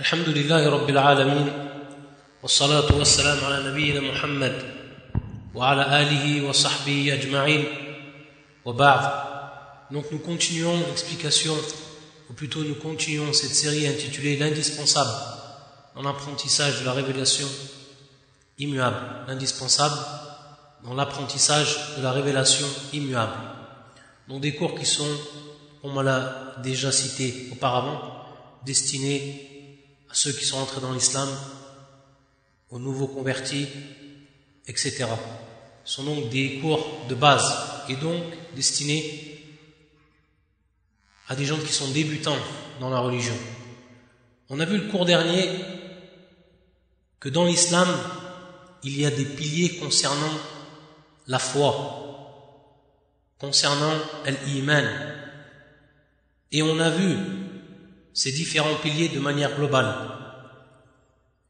الحمد لله رب العالمين والصلاة والسلام على نبينا محمد وعلى آله وصحبه أجمعين وبعد. Donc nous continuons l'explication, ou plutôt nous continuons cette série intitulée l'indispensable dans l'apprentissage de la révélation immuable, l'indispensable dans l'apprentissage de la révélation immuable. Donc des cours qui sont, comme on l'a déjà cité auparavant, destinés à ceux qui sont entrés dans l'islam, aux nouveaux convertis, etc. Ce sont donc des cours de base et donc destinés à des gens qui sont débutants dans la religion. On a vu le cours dernier que dans l'islam, il y a des piliers concernant la foi, concernant l'iman. Et on a vu ces différents piliers de manière globale.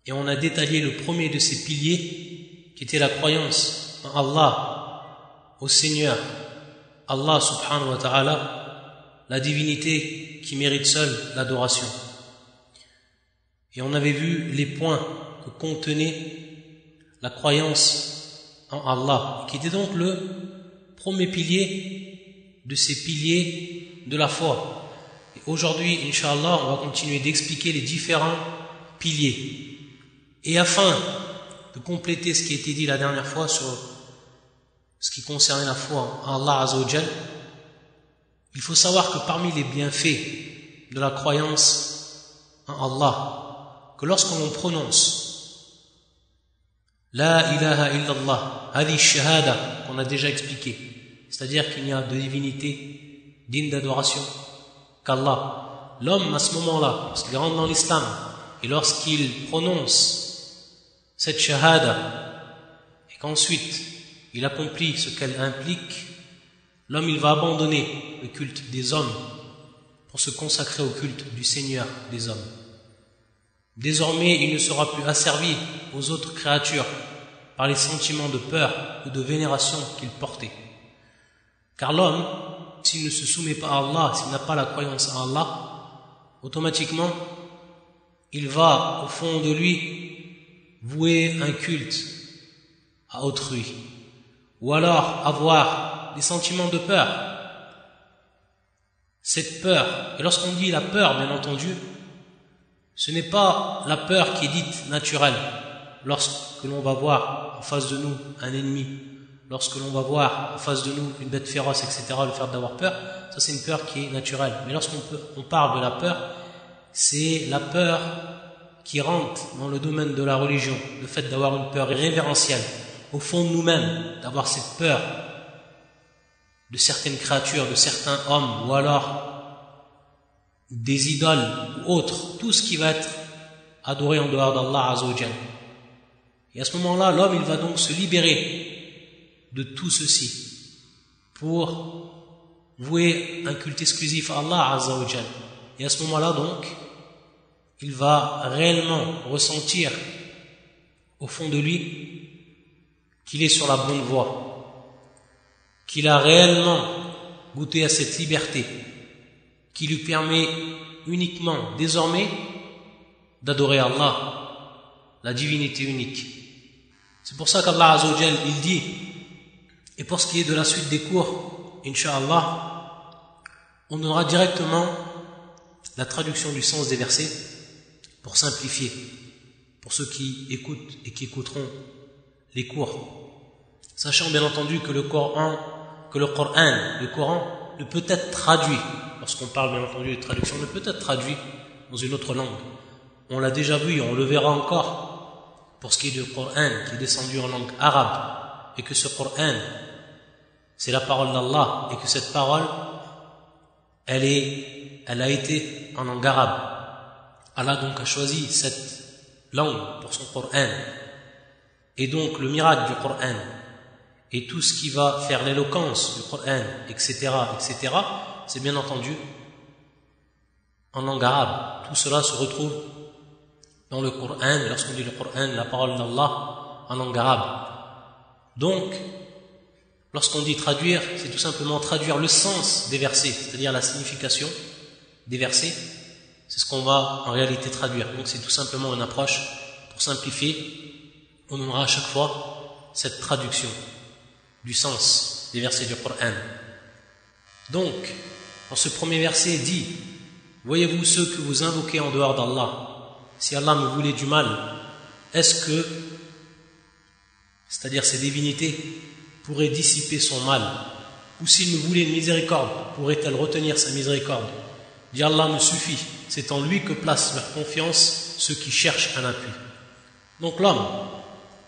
Et on a détaillé le premier de ces piliers, qui était la croyance en Allah, au Seigneur, Allah subhanahu wa ta'ala, la divinité qui mérite seule l'adoration. Et on avait vu les points que contenait la croyance en Allah, qui était donc le premier pilier de ces piliers de la foi. Et aujourd'hui, Inch'Allah, on va continuer d'expliquer les différents piliers. Et afin de compléter ce qui a été dit la dernière fois sur ce qui concernait la foi en Allah Azza wa Jal, il faut savoir que parmi les bienfaits de la croyance en Allah, que lorsque l'on prononce La ilaha illallah, hadi shahada, qu'on a déjà expliqué, c'est-à-dire qu'il n'y a de divinité digne d'adoration qu'Allah, l'homme à ce moment-là, lorsqu'il rentre dans l'islam et lorsqu'il prononce cette shahada et qu'ensuite il accomplit ce qu'elle implique, l'homme il va abandonner le culte des hommes pour se consacrer au culte du Seigneur des hommes. Désormais, il ne sera plus asservi aux autres créatures par les sentiments de peur ou de vénération qu'il portait. Car l'homme, s'il ne se soumet pas à Allah, s'il n'a pas la croyance en Allah, automatiquement, il va au fond de lui vouer un culte à autrui, ou alors avoir des sentiments de peur. Cette peur, et lorsqu'on dit la peur, bien entendu, ce n'est pas la peur qui est dite naturelle. Lorsque l'on va voir en face de nous un ennemi, lorsque l'on va voir en face de nous une bête féroce, etc., le fait d'avoir peur, ça c'est une peur qui est naturelle. Mais lorsqu'on parle de la peur, c'est la peur qui rentre dans le domaine de la religion, le fait d'avoir une peur révérentielle, au fond de nous-mêmes, d'avoir cette peur de certaines créatures, de certains hommes, ou alors des idoles ou autres, tout ce qui va être adoré en dehors d'Allah Azza wa Jal. Et à ce moment-là, l'homme il va donc se libérer de tout ceci pour vouer un culte exclusif à Allah Azza wa Jal. Et à ce moment-là donc, il va réellement ressentir au fond de lui qu'il est sur la bonne voie, qu'il a réellement goûté à cette liberté qui lui permet uniquement, désormais, d'adorer Allah, la divinité unique. C'est pour ça qu'Allah Azza wa Jal, il dit, et pour ce qui est de la suite des cours, Inch'Allah, on donnera directement la traduction du sens des versets pour simplifier, pour ceux qui écoutent et qui écouteront les cours. Sachant bien entendu que le Coran ne peut être traduit, lorsqu'on parle bien entendu de traduction, ne peut être traduit dans une autre langue. On l'a déjà vu et on le verra encore pour ce qui est du Coran qui est descendu en langue arabe, et que ce Coran c'est la parole d'Allah, et que cette parole elle a été en langue arabe. Allah donc a choisi cette langue pour son Coran, et donc le miracle du Coran et tout ce qui va faire l'éloquence du Coran, etc., etc., c'est bien entendu en langue arabe. Tout cela se retrouve dans le Coran, lorsqu'on dit le Coran, la parole d'Allah, en langue arabe. Donc, lorsqu'on dit traduire, c'est tout simplement traduire le sens des versets, c'est-à-dire la signification des versets, C'est ce qu'on va en réalité traduire. Donc c'est tout simplement une approche. Pour simplifier, on donnera à chaque fois cette traduction du sens des versets du Coran. Donc, dans ce premier verset dit: voyez-vous ceux que vous invoquez en dehors d'Allah, si Allah me voulait du mal, est-ce que, c'est-à-dire ces divinités, pourraient dissiper son mal, ou s'il me voulait une miséricorde, pourrait-elle retenir sa miséricorde? Dit Allah me suffit, c'est en lui que placent leur confiance ceux qui cherchent un appui. Donc l'homme,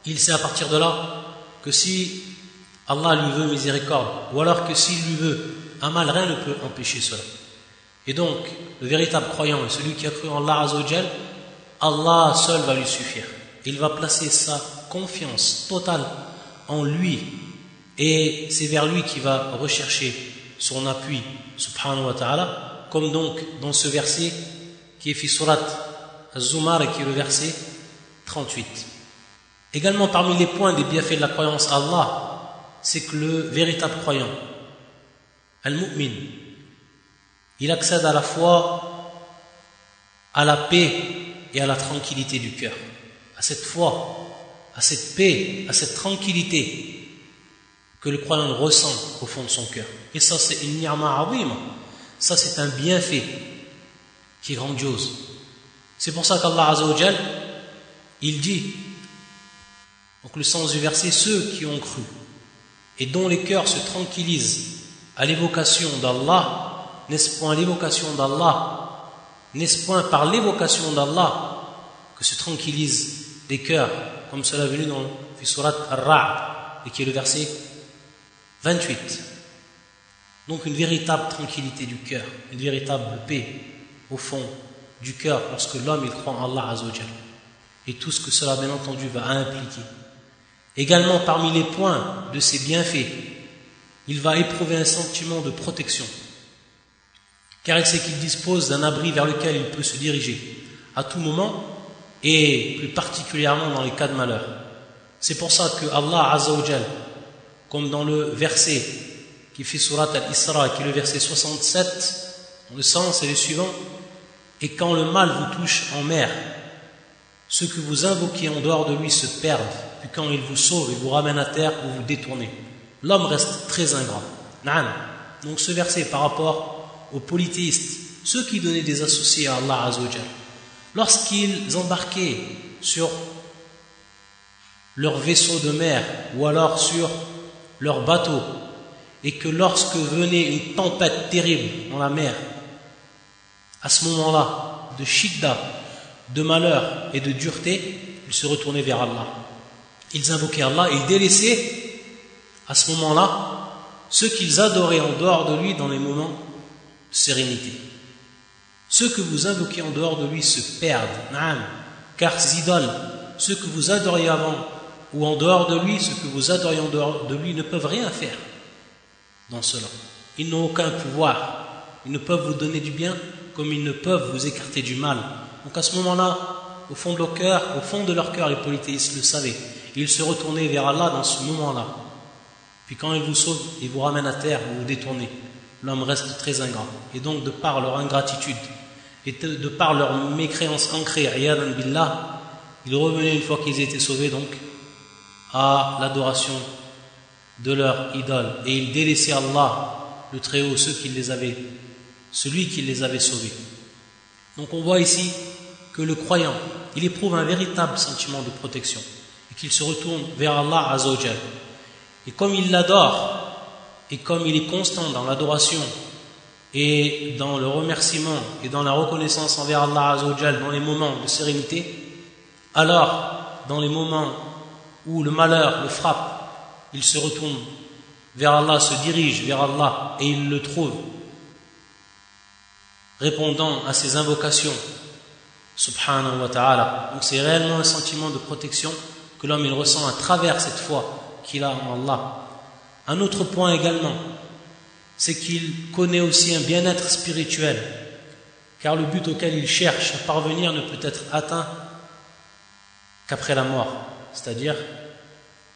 il sait à partir de là que si Allah lui veut miséricorde, ou alors que s'il lui veut un mal, rien ne peut empêcher cela. Et donc, le véritable croyant est celui qui a cru en Allah Azzawajal, Allah seul va lui suffire. Il va placer sa confiance totale en lui, et c'est vers lui qu'il va rechercher son appui, subhanahu wa ta'ala, comme donc dans ce verset qui est fi surat Az-Zumar et qui est le verset 38. Également parmi les points des bienfaits de la croyance à Allah, c'est que le véritable croyant, al-mu'min, il accède à la fois à la paix et à la tranquillité du cœur, à cette foi, à cette paix, à cette tranquillité que le croyant ressent au fond de son cœur. Et ça, c'est une ni'ma azima, ça c'est un bienfait qui est grandiose. C'est pour ça qu'Allah Azzawajal, il dit, donc le sens du verset, ceux qui ont cru et dont les cœurs se tranquillisent à l'évocation d'Allah, n'est-ce point l'évocation d'Allah, n'est-ce point par l'évocation d'Allah que se tranquillisent les cœurs, comme cela est venu dans le surat Ar-Ra'd, et qui est le verset 28. Donc une véritable tranquillité du cœur, une véritable paix au fond du cœur lorsque l'homme il croit en Allah Azzawajal, et tout ce que cela bien entendu va impliquer. Également parmi les points de ses bienfaits, il va éprouver un sentiment de protection, car il sait qu'il dispose d'un abri vers lequel il peut se diriger à tout moment, et plus particulièrement dans les cas de malheur. C'est pour ça que Allah Azzawajal, comme dans le verset qui fait surat Al-Isra, qui est le verset 67, le sens est le suivant: et quand le mal vous touche en mer, ceux que vous invoquez en dehors de lui se perdent, puis quand il vous sauve et vous ramène à terre, vous vous détournez. L'homme reste très ingrat. Donc ce verset par rapport aux polythéistes, ceux qui donnaient des associés à Allah Azzawajal, lorsqu'ils embarquaient sur leur vaisseau de mer ou alors sur leur bateau, et que lorsque venait une tempête terrible dans la mer, à ce moment-là, de shidda, de malheur et de dureté, ils se retournaient vers Allah. Ils invoquaient Allah et ils délaissaient à ce moment-là ceux qu'ils adoraient en dehors de lui dans les moments de sérénité. Ceux que vous invoquez en dehors de lui se perdent, car ces idoles, ceux que vous adoriez avant ou en dehors de lui, ceux que vous adoriez en dehors de lui ne peuvent rien faire dans cela. Ils n'ont aucun pouvoir. Ils ne peuvent vous donner du bien comme ils ne peuvent vous écarter du mal. Donc à ce moment-là, au fond de leur cœur, les polythéistes le savaient. Ils se retournaient vers Allah dans ce moment-là. Puis quand il vous sauve, il vous ramène à terre, vous vous détournez. L'homme reste très ingrat. Et donc de par leur ingratitude et de par leur mécréance ancrée, ayadan billah, ils revenaient une fois qu'ils étaient sauvés donc à l'adoration de leur idole. Et ils délaissaient Allah, le Très-Haut, celui qui les avait sauvés. Donc on voit ici que le croyant, il éprouve un véritable sentiment de protection et qu'il se retourne vers Allah Azzawajal. Et comme il l'adore et comme il est constant dans l'adoration et dans le remerciement et dans la reconnaissance envers Allah Azzawajal dans les moments de sérénité, alors dans les moments où le malheur le frappe, il se retourne vers Allah, se dirige vers Allah et il le trouve répondant à ses invocations, subhanahu wa ta'ala. Donc c'est réellement un sentiment de protection que l'homme il ressent à travers cette foi qu'il a en Allah. Un autre point également, c'est qu'il connaît aussi un bien-être spirituel, car le but auquel il cherche à parvenir ne peut être atteint qu'après la mort, c'est-à-dire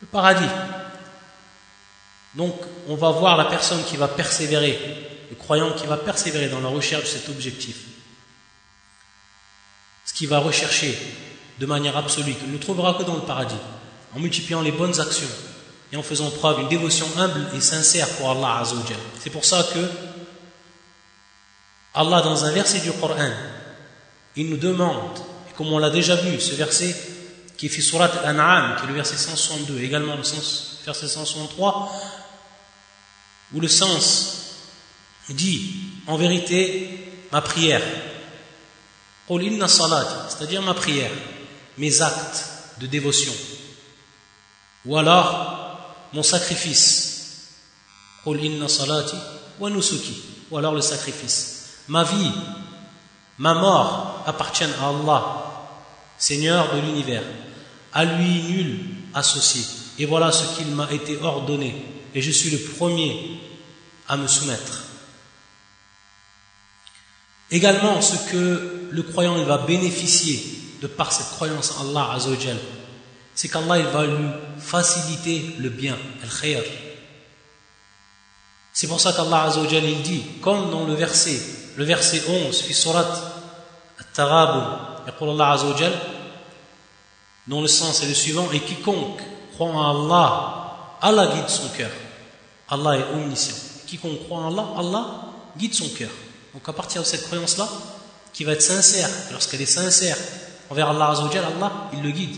le paradis. Donc on va voir la personne qui va persévérer, le croyant qui va persévérer dans la recherche de cet objectif. qui va rechercher de manière absolue, qu'il ne trouvera que dans le paradis, en multipliant les bonnes actions et en faisant preuve d'une dévotion humble et sincère pour Allah Azza wa Jal. C'est pour ça que Allah, dans un verset du Coran, il nous demande, et comme on l'a déjà vu, ce verset qui est fait surat Al-An'am, qui est le verset 162, également le verset 163, où le sens dit, en vérité, ma prière, qul inna salati, c'est-à-dire ma prière, mes actes de dévotion, ou alors mon sacrifice, qul inna salati wa nusuki, ou alors le sacrifice, ma vie, ma mort appartiennent à Allah, Seigneur de l'univers, à lui nul associé, et voilà ce qu'il m'a été ordonné, et je suis le premier à me soumettre. Également, ce que le croyant il va bénéficier de par cette croyance en Allah Azza wa Jal, c'est qu'Allah il va lui faciliter le bien, al-khayr. C'est pour ça qu'Allah Azza wa Jal il dit, comme dans le verset 11, fi surat At-Taghabun, yaqul Allah Azza wa Jal, dont le sens est le suivant, et quiconque croit en Allah, Allah guide son cœur. Allah est omniscient. Quiconque croit en Allah, Allah guide son cœur. Donc à partir de cette croyance-là, qui va être sincère, lorsqu'elle est sincère envers Allah Azza wa Jal, Allah, il le guide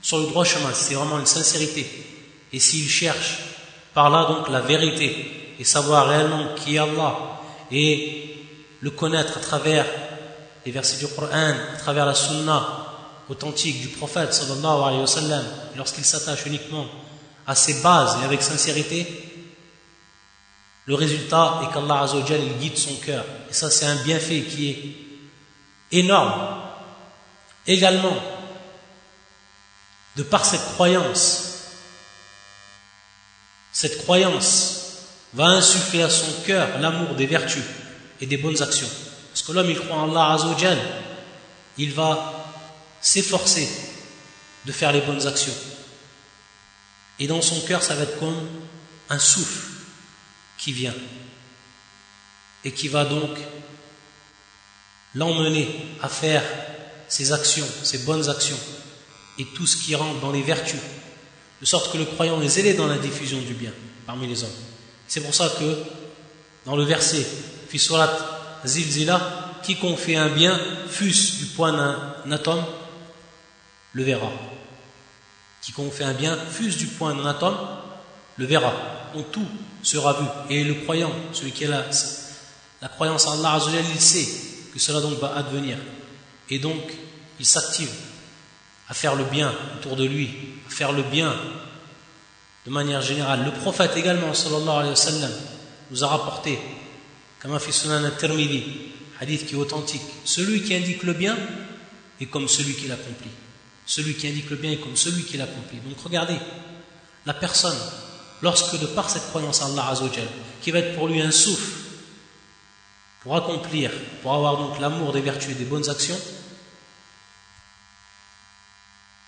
sur le droit chemin. C'est vraiment une sincérité. Et s'il cherche par là donc la vérité et savoir réellement qui est Allah et le connaître à travers les versets du Coran, à travers la sunna authentique du prophète sallallahu alayhi wa sallam, lorsqu'il s'attache uniquement à ses bases et avec sincérité, le résultat est qu'Allah Azza wa Jal il guide son cœur. Et ça c'est un bienfait qui est énorme. Également, de par cette croyance va insuffler à son cœur l'amour des vertus et des bonnes actions. Parce que l'homme il croit en Allah Azza wa Jal, il va s'efforcer de faire les bonnes actions. Et dans son cœur, ça va être comme un souffle qui vient et qui va donc l'emmener à faire ses actions, ses bonnes actions et tout ce qui rentre dans les vertus, de sorte que le croyant est zélé dans la diffusion du bien parmi les hommes. C'est pour ça que dans le verset fi surat Zilzila, quiconque fait un bien, fût-ce du poids d'un atome, le verra. Quiconque fait un bien, fût-ce du poids d'un atome, le verra. Donc tout sera vu. Et le croyant, celui qui a la croyance en Allah Azza wa Jalla, il sait que cela donc va advenir. Et donc, il s'active à faire le bien autour de lui, à faire le bien de manière générale. Le prophète également, sallallahu alayhi wa sallam, nous a rapporté, comme a fait Sunan al-Tirmidhi, hadith qui est authentique, celui qui indique le bien est comme celui qui l'accomplit. Celui qui indique le bien est comme celui qui l'accomplit. Donc regardez, la personne, lorsque de par cette croyance en Allah Azza wa Jal, qui va être pour lui un souffle, pour accomplir, pour avoir donc l'amour des vertus et des bonnes actions,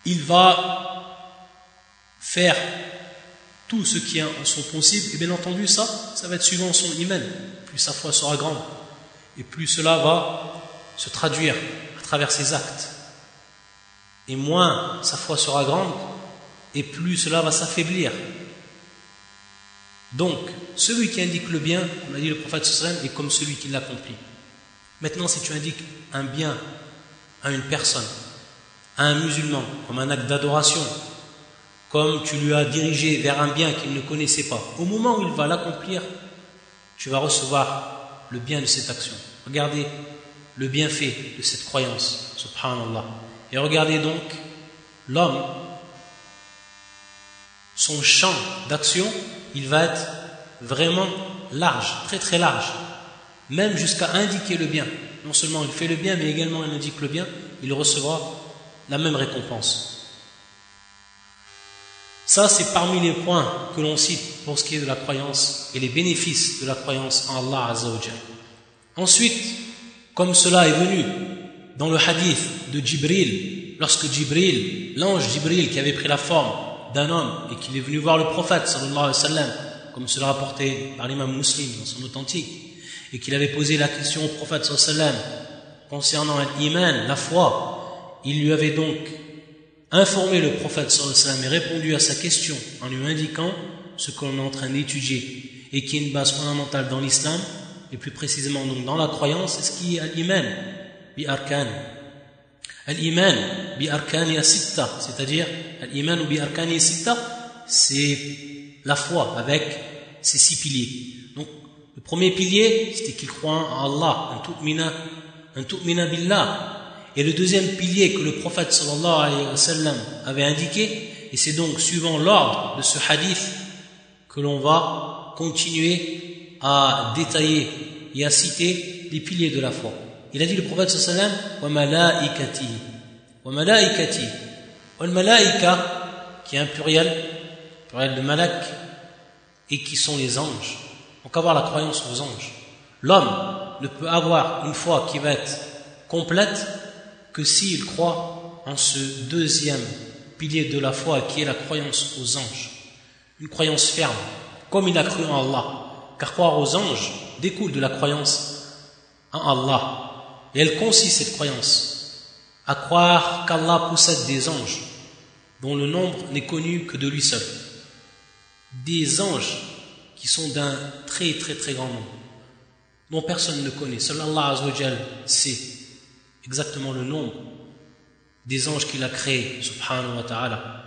il va faire tout ce qui est en son possible, et bien entendu ça va être suivant son iman. Plus sa foi sera grande, et plus cela va se traduire à travers ses actes. Et moins sa foi sera grande, et plus cela va s'affaiblir. Donc, celui qui indique le bien, on a dit le prophète sallallahu alayhi wa sallam, est comme celui qui l'accomplit. Maintenant, si tu indiques un bien à une personne, à un musulman, comme un acte d'adoration, comme tu lui as dirigé vers un bien qu'il ne connaissait pas, au moment où il va l'accomplir, tu vas recevoir le bien de cette action. Regardez le bienfait de cette croyance, subhanallah. Et regardez donc l'homme, son champ d'action, il va être vraiment large, très très large, même jusqu'à indiquer le bien. Non seulement il fait le bien, mais également il indique le bien, il recevra la même récompense. Ça, c'est parmi les points que l'on cite pour ce qui est de la croyance et les bénéfices de la croyance en Allah Azza wa Jal. Ensuite, comme cela est venu dans le hadith de Jibril, lorsque Jibril, l'ange Jibril qui avait pris la forme d'un homme et qu'il est venu voir le prophète sallallahu alayhi wa sallam, comme cela rapporté par l'imam Muslim dans son authentique, et qu'il avait posé la question au prophète sallallahu alayhi wa sallam concernant l'iman, la foi, il lui avait donc informé le prophète sallallahu alayhi wa sallam et répondu à sa question en lui indiquant ce que l'on est en train d'étudier et qui est une base fondamentale dans l'islam, et plus précisément donc dans la croyance, c'est ce qui est al-iman bi arkan. Al-iman bi arkani as-sitta, c'est-à-dire al-iman bi arkani as-sitta, c'est la foi avec ses 6 piliers. Donc le premier pilier, c'était qu'il croit en Allah, un tu'mina billah. Et le deuxième pilier que le prophète sallallahu alayhi wa sallam avait indiqué, et c'est donc suivant l'ordre de ce hadith que l'on va continuer à détailler et à citer les piliers de la foi. Il a dit le prophète sallallahu alayhi wa sallam wa malaikati wal malaika, qui est un pluriel de malak, et qui sont les anges. Donc avoir la croyance aux anges. L'homme ne peut avoir une foi qui va être complète que s'il croit en ce deuxième pilier de la foi qui est la croyance aux anges. Une croyance ferme, comme il a cru en Allah. Car croire aux anges découle de la croyance en Allah. Et elle consiste, cette croyance, à croire qu'Allah possède des anges dont le nombre n'est connu que de lui seul. Des anges qui sont d'un très très très grand nombre, dont personne ne connaît. Seul Allah Azza wa Jal sait exactement le nombre des anges qu'il a créés, subhanahu wa ta'ala.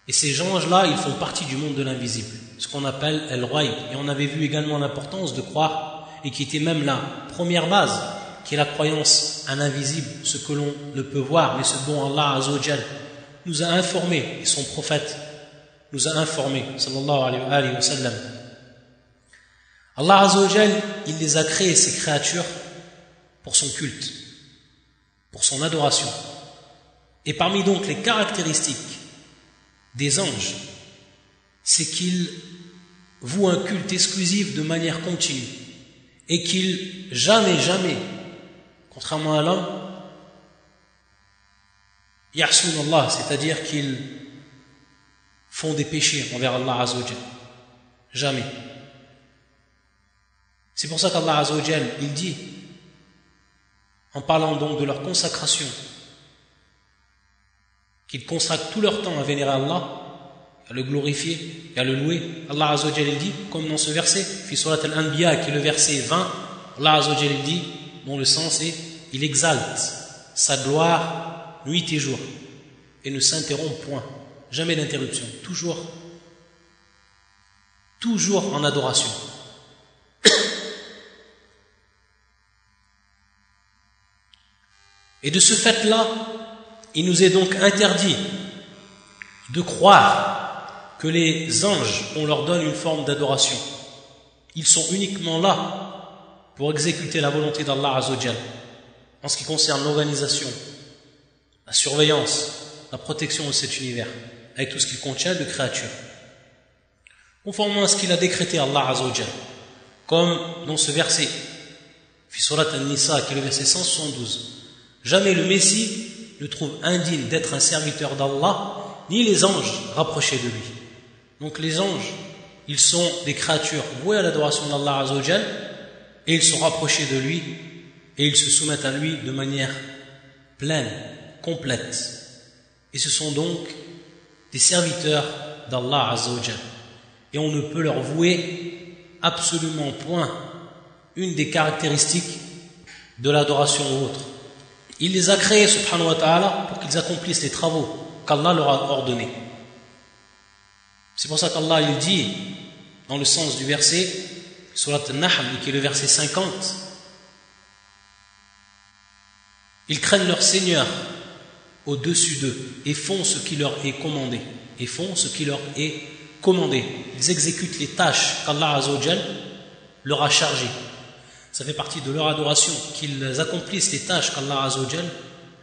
Et ces anges-là, ils font partie du monde de l'invisible, ce qu'on appelle el-ghaib. Et on avait vu également l'importance de croire, et qui était même la première base, qui est la croyance à l'invisible, ce que l'on ne peut voir, mais ce dont Allah Azza wa Jal nous a informés, et son prophète nous a informés, sallallahu alayhi wa sallam. Allah Azza wa Jal, il les a créés, ces créatures, pour son culte, pour son adoration. Et parmi donc les caractéristiques des anges, c'est qu'ils vouent un culte exclusif de manière continue et qu'ils jamais, contrairement à l'homme, ya'soun Allah, c'est-à-dire qu'ils font des péchés envers Allah Azza wa Jal. Jamais. C'est pour ça qu'Allah Azza wa Jal, il dit, en parlant donc de leur consacration, qu'ils consacrent tout leur temps à vénérer Allah, à le glorifier et à le louer. Allah Azza wa Jal dit, comme dans ce verset, fi surat al-Anbiya, qui est le verset 20, Allah Azza wa Jal dit, dont le sens est, il exalte sa gloire nuit et jour et ne s'interrompt point, jamais d'interruption, toujours en adoration. Et de ce fait-là, il nous est donc interdit de croire que les anges, on leur donne une forme d'adoration. Ils sont uniquement là pour exécuter la volonté d'Allah Azza wa Jal en ce qui concerne l'organisation, la surveillance, la protection de cet univers, avec tout ce qu'il contient de créatures. Conformément à ce qu'il a décrété Allah Azza wa Jal, comme dans ce verset, fi surat An-Nisa, qui est le verset 172. Jamais le Messie ne trouve indigne d'être un serviteur d'Allah, ni les anges rapprochés de lui. Donc les anges, ils sont des créatures vouées à l'adoration d'Allah Azza wa Jal, et ils sont rapprochés de lui, et ils se soumettent à lui de manière pleine, complète. Et ce sont donc des serviteurs d'Allah Azza wa Jal. Et on ne peut leur vouer absolument point une des caractéristiques de l'adoration ou autre. Il les a créés, subhanahu wa ta'ala, pour qu'ils accomplissent les travaux qu'Allah leur a ordonnés. C'est pour ça qu'Allah il dit, dans le sens du verset, surat An-Nahl, qui est le verset 50, ils craignent leur Seigneur au-dessus d'eux et font ce qui leur est commandé. Ils exécutent les tâches qu'Allah Azza wa Jal leur a chargées. Ça fait partie de leur adoration qu'ils accomplissent les tâches qu'Allah Azza wa Jal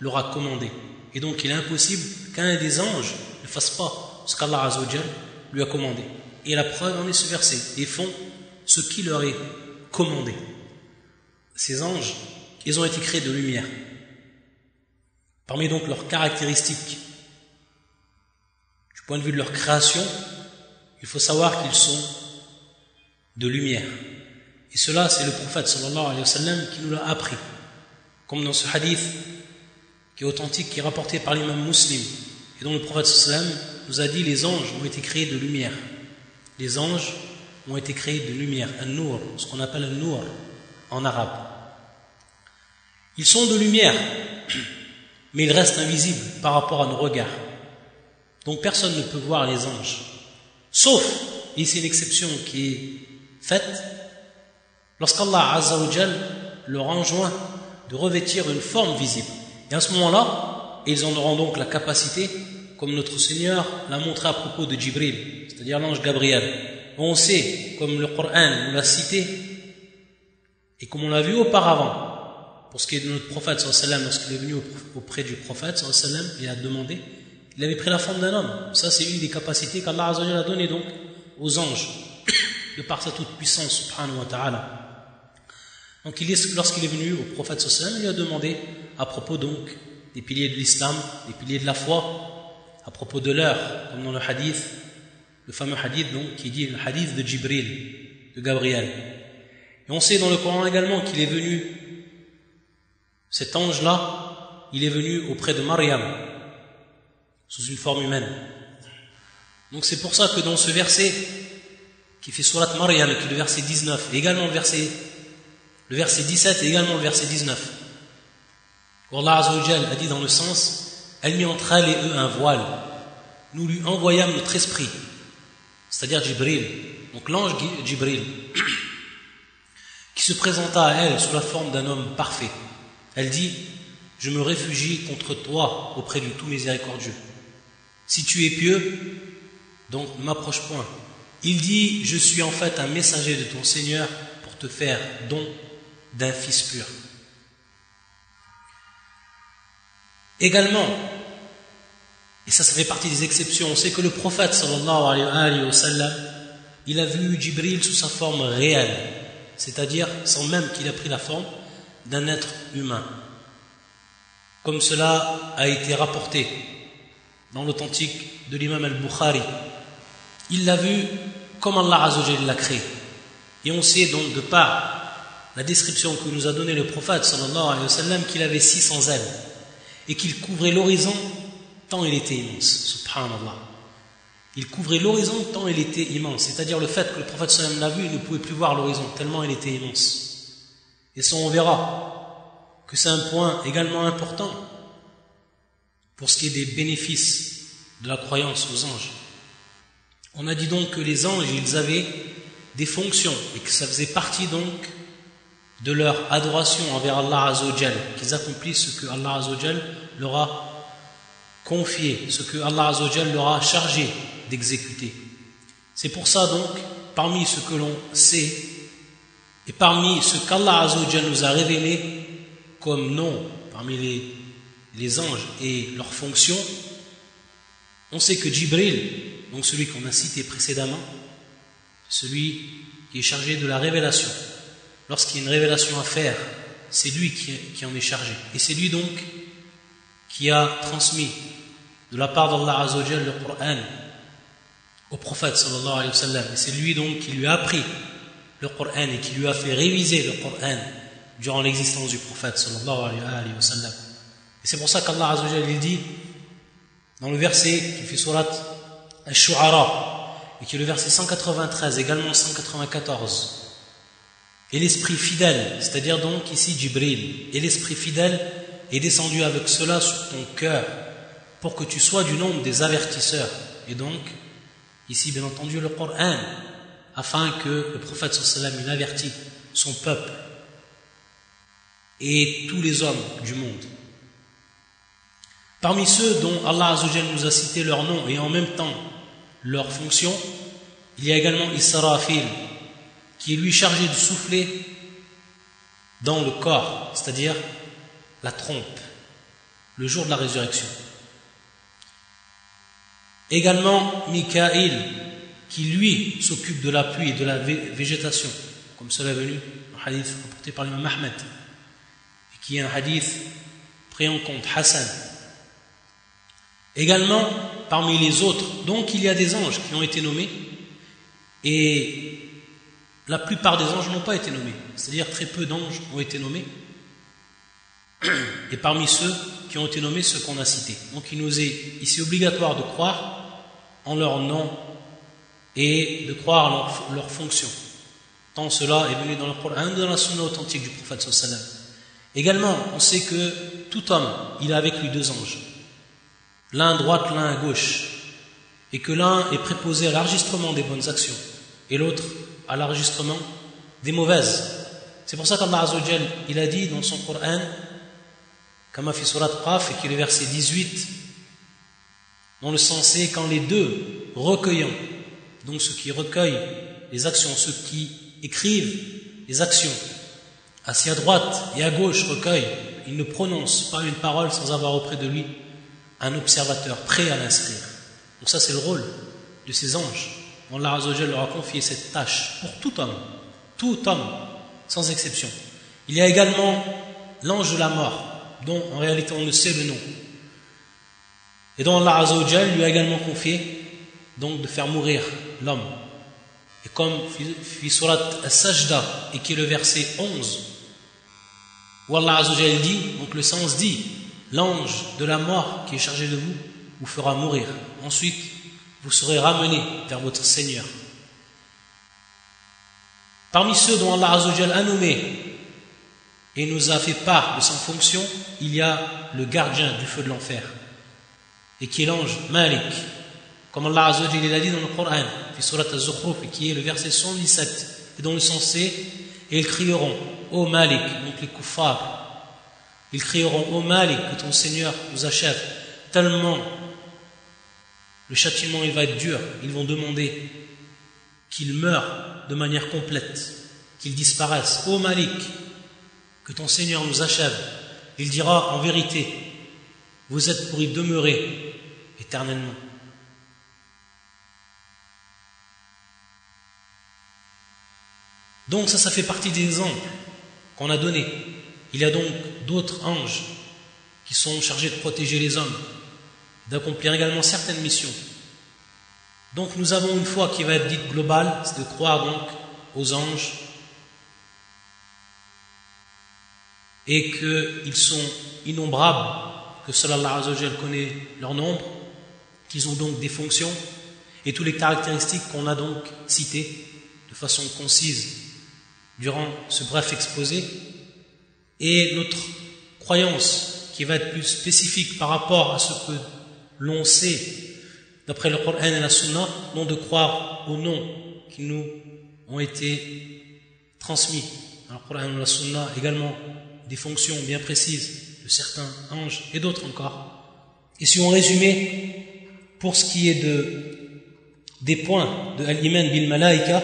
leur a commandées. Et donc il est impossible qu'un des anges ne fasse pas ce qu'Allah Azza wa Jal lui a commandé. Et la preuve en est ce verset. Ils font ce qui leur est commandé. Ces anges, ils ont été créés de lumière. Parmi donc leurs caractéristiques, du point de vue de leur création, il faut savoir qu'ils sont de lumière. Et cela, c'est le prophète sallallahu alayhi wa sallam qui nous l'a appris. Comme dans ce hadith qui est authentique, qui est rapporté par l'imam Muslim, et dont le prophète sallam nous a dit les anges ont été créés de lumière. Les anges ont été créés de lumière, an-nur, ce qu'on appelle an-nur en arabe. Ils sont de lumière, mais ils restent invisibles par rapport à nos regards. Donc personne ne peut voir les anges. Sauf, et c'est une exception qui est faite, lorsqu'Allah Azza wa Jal leur enjoint de revêtir une forme visible. Et à ce moment-là, ils en auront donc la capacité, comme notre Seigneur l'a montré à propos de Jibril, c'est-à-dire l'ange Gabriel. On sait, comme le Coran nous l'a cité, et comme on l'a vu auparavant, pour ce qui est de notre prophète sallallahu alayhi wa sallam, lorsqu'il est venu auprès du prophète sallallahu alayhi wa sallam, il a demandé, il avait pris la forme d'un homme. Ça, c'est une des capacités qu'Allah Azza wa Jalla a donné donc aux anges, de par sa toute puissance, subhanahu wa ta'ala. Donc, lorsqu'il est venu au prophète sallallahu alayhi wa sallam, il a demandé à propos donc des piliers de l'islam, des piliers de la foi, à propos de l'heure, comme dans le hadith, le fameux hadith donc qui dit le hadith de Jibril, de Gabriel. Et on sait dans le Coran également qu'il est venu, cet ange-là, il est venu auprès de Maryam, sous une forme humaine. Donc c'est pour ça que dans ce verset, qui fait Surat Maryam, qui est le verset 19, et également le verset 17 et également le verset 19, où Allah Azza wa Jal a dit dans le sens, elle mit entre elle et eux un voile, nous lui envoyâmes notre esprit, c'est-à-dire Jibril, donc l'ange Jibril, qui se présenta à elle sous la forme d'un homme parfait. Elle dit, je me réfugie contre toi auprès du tout miséricordieux. Si tu es pieux, donc ne m'approche point. Il dit, je suis en fait un messager de ton Seigneur pour te faire don d'un fils pur. Également, et ça fait partie des exceptions, on sait que le prophète sallallahu alayhi wa sallam, il a vu Jibril sous sa forme réelle, c'est-à-dire sans même qu'il a pris la forme d'un être humain. Comme cela a été rapporté dans l'authentique de l'imam al-Bukhari. Il l'a vu comme Allah Azza wa Jalla l'a créé. Et on sait donc de par la description que nous a donnée le prophète sallallahu alayhi wa sallam qu'il avait 600 ailes et qu'il couvrait l'horizon tant il était immense. Subhanallah. Il couvrait l'horizon tant il était immense. C'est-à-dire le fait que le prophète sallallahu alayhi wa sallam l'a vu, il ne pouvait plus voir l'horizon tellement il était immense. Et ça, on verra que c'est un point également important pour ce qui est des bénéfices de la croyance aux anges. On a dit donc que les anges, ils avaient des fonctions et que ça faisait partie donc de leur adoration envers Allah Azza wa Jal, qu'ils accomplissent ce que Allah Azza wa Jal leur a confié, ce que Allah Azza wa Jal leur a chargé d'exécuter. C'est pour ça donc, parmi ce que l'on sait et parmi ce qu'Allah Azza wa Jal nous a révélé comme nom parmi les anges et leurs fonctions, on sait que Jibril, donc celui qu'on a cité précédemment, celui qui est chargé de la révélation, lorsqu'il y a une révélation à faire, c'est lui qui en est chargé. Et c'est lui donc qui a transmis de la part d'Allah Azza wa Jal le Coran au prophète sallallahu alayhi wa sallam. Et c'est lui donc qui lui a appris le Coran et qui lui a fait réviser le Coran durant l'existence du prophète sallallahu alayhi wa sallam. Et c'est pour ça qu'Allah Azza wa Jal il dit dans le verset qui fait surat Ash-Shu'ara et qui est le verset 193, également 194, et l'esprit fidèle, c'est-à-dire donc ici Jibril, et l'esprit fidèle est descendu avec cela sur ton cœur pour que tu sois du nombre des avertisseurs. Et donc ici bien entendu le Coran, afin que le prophète sallallahu alayhi wa sallam il avertit son peuple et tous les hommes du monde. Parmi ceux dont Allah Azza wa Jal nous a cité leur nom et en même temps leur fonction, il y a également Israfil, qui est lui chargé de souffler dans le corps, c'est-à-dire la trompe, le jour de la résurrection. Également Mikaïl, qui lui s'occupe de la pluie et de la végétation, comme cela est venu un hadith rapporté par l'imam Ahmed, et qui est un hadith pris en compte, Hassan. Également, parmi les autres, donc il y a des anges qui ont été nommés, et la plupart des anges n'ont pas été nommés, c'est-à-dire très peu d'anges ont été nommés. et parmi ceux qui ont été nommés ceux qu'on a cités. Donc il nous est ici obligatoire de croire en leur nom et de croire en leur fonction. Tant cela est venu dans le Coran, dans la sunna authentique du prophète sallallahu alayhi wa sallam. Également, on sait que tout homme, il a avec lui deux anges, l'un à droite, l'un à gauche, et que l'un est préposé à l'enregistrement des bonnes actions et l'autre à l'enregistrement des mauvaises. C'est pour ça qu'Allah Azza wa Jal, il a dit dans son Coran, comme fi surat Qaf, et qui est le verset 18, dans le sens est quand les deux recueillants, donc ceux qui recueillent les actions, ceux qui écrivent les actions, assis à droite et à gauche recueillent, ils ne prononcent pas une parole sans avoir auprès de lui un observateur prêt à l'inscrire. Donc ça c'est le rôle de ces anges. Allah Azza wa Jal leur a confié cette tâche pour tout homme, sans exception. Il y a également l'ange de la mort, dont en réalité on ne sait le nom, et dont Allah Azza wa Jal lui a également confié donc de faire mourir l'homme. Et comme fi surat As-Sajda, et qui est le verset 11, où Allah Azza wa Jal dit, donc le sens dit, l'ange de la mort qui est chargé de vous, vous fera mourir. Ensuite, vous serez ramenés vers votre Seigneur. Parmi ceux dont Allah Azza wa Jal a nommé et nous a fait part de sa fonction, il y a le gardien du feu de l'enfer, et qui est l'ange Malik, comme Allah Azza wa Jal l'a dit dans le Coran, fi surat Az-Zukhruf, qui est le verset 117, et dont le sens est, et ils crieront, ô Malik, donc les kuffars, ils crieront, ô Malik, que ton Seigneur nous achève, tellement le châtiment il va être dur, ils vont demander qu'il meure de manière complète, qu'il disparaisse. Ô Malik, que ton Seigneur nous achève. Il dira en vérité, vous êtes pour y demeurer éternellement. Donc ça fait partie des exemples qu'on a donnés. Il y a donc d'autres anges qui sont chargés de protéger les hommes, d'accomplir également certaines missions. Donc nous avons une foi qui va être dite globale, c'est de croire donc aux anges et qu'ils sont innombrables, que seul Allah Azza wa Jal connaît leur nombre, qu'ils ont donc des fonctions et toutes les caractéristiques qu'on a donc citées de façon concise durant ce bref exposé. Et notre croyance qui va être plus spécifique par rapport à ce que l'on sait d'après le Coran et la Sunna, non de croire aux noms qui nous ont été transmis dans le Coran et la Sunna, également des fonctions bien précises de certains anges et d'autres encore. Et si on résumait pour ce qui est des points de Al-Iman bil Malaika,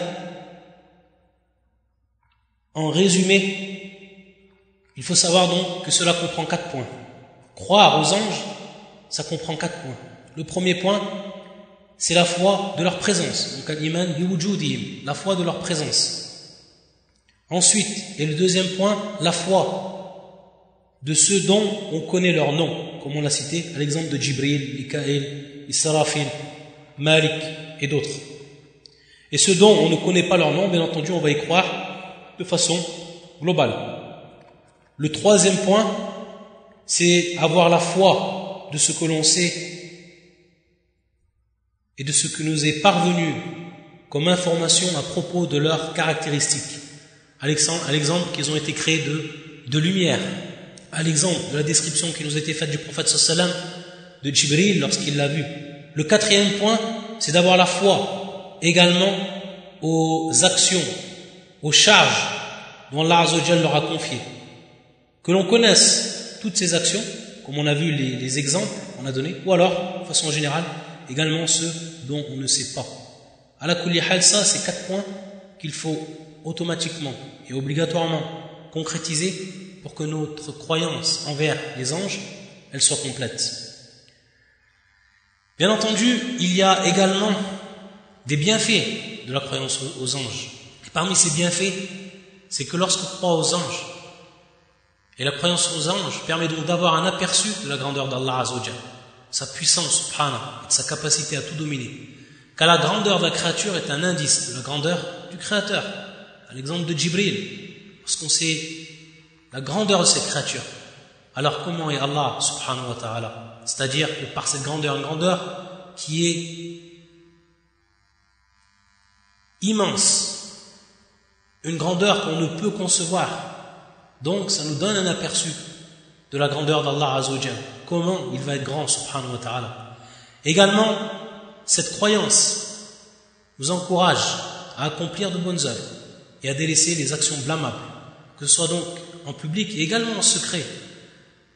en résumé, il faut savoir donc que cela comprend 4 points. Croire aux anges, ça comprend 4 points. Le premier point, c'est la foi de leur présence. Donc al-iman bi wujudihim, la foi de leur présence. Ensuite, et le deuxième point, la foi de ceux dont on connaît leur nom, comme on l'a cité, à l'exemple de Jibril, Mikaël, Israfil, Malik et d'autres. Et ceux dont on ne connaît pas leur nom, bien entendu, on va y croire de façon globale. Le troisième point, c'est avoir la foi de ce que l'on sait et de ce que nous est parvenu comme information à propos de leurs caractéristiques. À l'exemple qu'ils ont été créés de lumière, à l'exemple de la description qui nous a été faite du prophète sallallahu alayhi wa sallam, de Jibril lorsqu'il l'a vu. Le quatrième point, c'est d'avoir la foi également aux actions, aux charges dont Allah Azza wa Jal leur a confié. Que l'on connaisse toutes ces actions, comme on a vu les exemples qu'on a donnés, ou alors, de façon générale, également ceux dont on ne sait pas. Ala kulli hal, ça, c'est 4 points qu'il faut automatiquement et obligatoirement concrétiser pour que notre croyance envers les anges, elle soit complète. Bien entendu, il y a également des bienfaits de la croyance aux anges. Et parmi ces bienfaits, c'est que lorsqu'on croit aux anges, et la croyance aux anges permet donc d'avoir un aperçu de la grandeur d'Allah Azza wa Jal, sa puissance, subhanahu, et de sa capacité à tout dominer. Car la grandeur de la créature est un indice de la grandeur du Créateur. À l'exemple de Jibril, lorsqu'on sait la grandeur de cette créature, Alors comment est Allah subhanahu wa ta'ala? C'est-à-dire que par cette grandeur, une grandeur qui est immense, une grandeur qu'on ne peut concevoir. Donc ça nous donne un aperçu de la grandeur d'Allah Azza wa Jal. Comment il va être grand subhanahu wa ta'ala. Également, cette croyance nous encourage à accomplir de bonnes œuvres et à délaisser les actions blâmables, que ce soit donc en public et également en secret.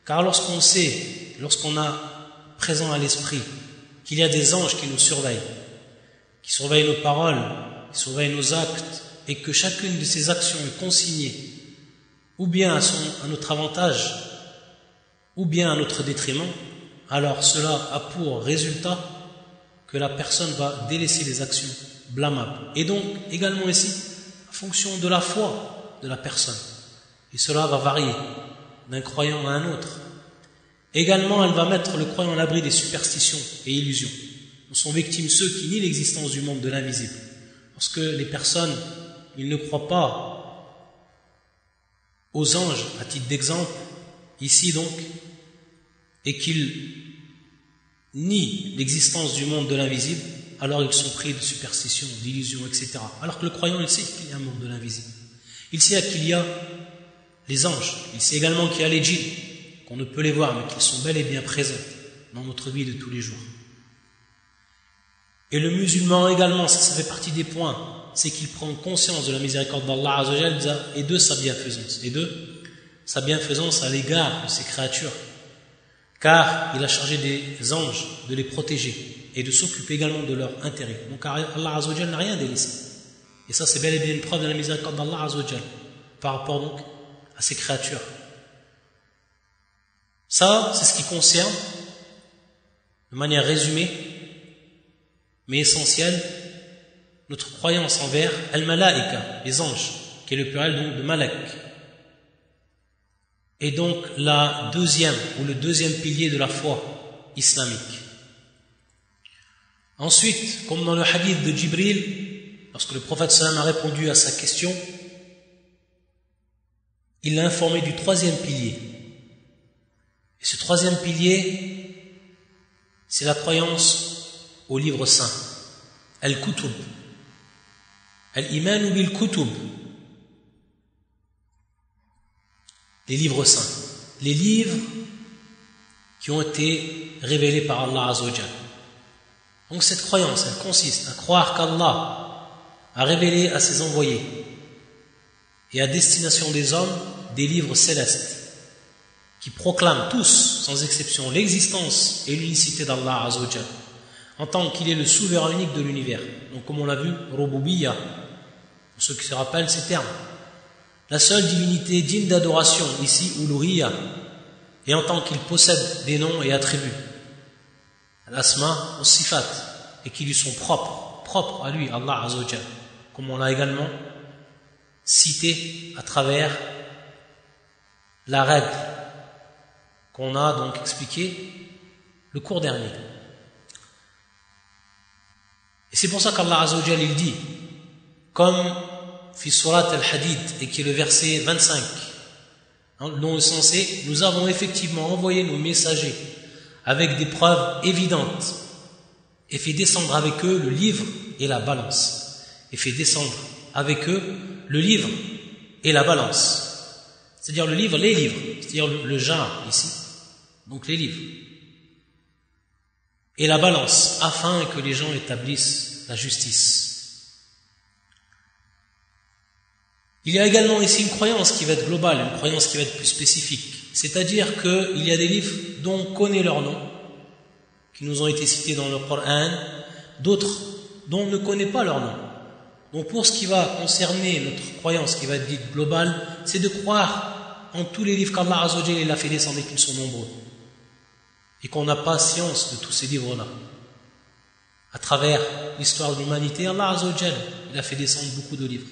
Car lorsqu'on sait, lorsqu'on a présent à l'esprit qu'il y a des anges qui nous surveillent, qui surveillent nos paroles, qui surveillent nos actes, et que chacune de ces actions est consignée, ou bien à notre avantage, ou bien à notre détriment, alors cela a pour résultat que la personne va délaisser les actions blâmables. Et donc, également ici, en fonction de la foi de la personne. Et cela va varier d'un croyant à un autre. Également, elle va mettre le croyant à l'abri des superstitions et illusions, dont sont victimes ceux qui nient l'existence du monde de l'invisible. Parce que les personnes, ils ne croient pas aux anges, à titre d'exemple, ici donc, et qu'ils nient l'existence du monde de l'invisible, alors ils sont pris de superstitions, d'illusions, etc. Alors que le croyant, il sait qu'il y a un monde de l'invisible. Il sait qu'il y a les anges. Il sait également qu'il y a les djinns, qu'on ne peut les voir, mais qu'ils sont bel et bien présents dans notre vie de tous les jours. Et le musulman également, ça fait partie des points, c'est qu'il prend conscience de la miséricorde d'Allah Azza wa Jalla et de sa bienfaisance. Et de sa bienfaisance à l'égard de ses créatures. Car il a chargé des anges de les protéger et de s'occuper également de leur intérêt. Donc Allah Azza wa Jalla n'a rien délaissé. Et ça, c'est bel et bien une preuve de la miséricorde d'Allah Azza wa Jalla par rapport donc à ses créatures. Ça, c'est ce qui concerne, de manière résumée, mais essentielle, notre croyance envers al-malaika, les anges, qui est le pluriel donc de malak. Et donc la deuxième ou le deuxième pilier de la foi islamique. Ensuite, comme dans le hadith de Jibril, lorsque le prophète sallam a répondu à sa question, il l'a informé du troisième pilier. Et ce troisième pilier, c'est la croyance au livre saint, al-kutub, al-imanu bil-kutub, les livres saints, les livres qui ont été révélés par Allah Azza wa Jalla. Donc cette croyance, elle consiste à croire qu'Allah a révélé à ses envoyés et à destination des hommes des livres célestes qui proclament tous, sans exception, l'existence et l'unicité d'Allah Azza wa Jalla en tant qu'il est le souverain unique de l'univers. Donc comme on l'a vu, Rububiyya, pour ceux qui se rappellent ces termes. La seule divinité digne d'adoration, ici, Uluhiyya, et en tant qu'il possède des noms et attributs, Al-Asma, Al-Sifat, et qui lui sont propres à lui, Allah Azza wa Jalla, comme on l'a également cité à travers la règle qu'on a donc expliqué le cours dernier. Et c'est pour ça qu'Allah Azza wa Jalla il dit, comme fi surat al-Hadid, et qui est le verset 25, dont le sens est, nous avons effectivement envoyé nos messagers avec des preuves évidentes et fait descendre avec eux le livre et la balance. Et fait descendre avec eux le livre et la balance. C'est-à-dire le livre, les livres, c'est-à-dire le genre ici, donc les livres. Et la balance, afin que les gens établissent la justice. Il y a également ici une croyance qui va être globale, une croyance qui va être plus spécifique. C'est-à-dire qu'il y a des livres dont on connaît leur nom, qui nous ont été cités dans le Coran, d'autres dont on ne connaît pas leur nom. Donc pour ce qui va concerner notre croyance qui va être dite globale, c'est de croire en tous les livres qu'Allah Azza wa Jalla a fait descendre et qu'ils sont nombreux. Et qu'on n'a pas science de tous ces livres-là. À travers l'histoire de l'humanité, Allah Azza wa Jalla, il a fait descendre beaucoup de livres.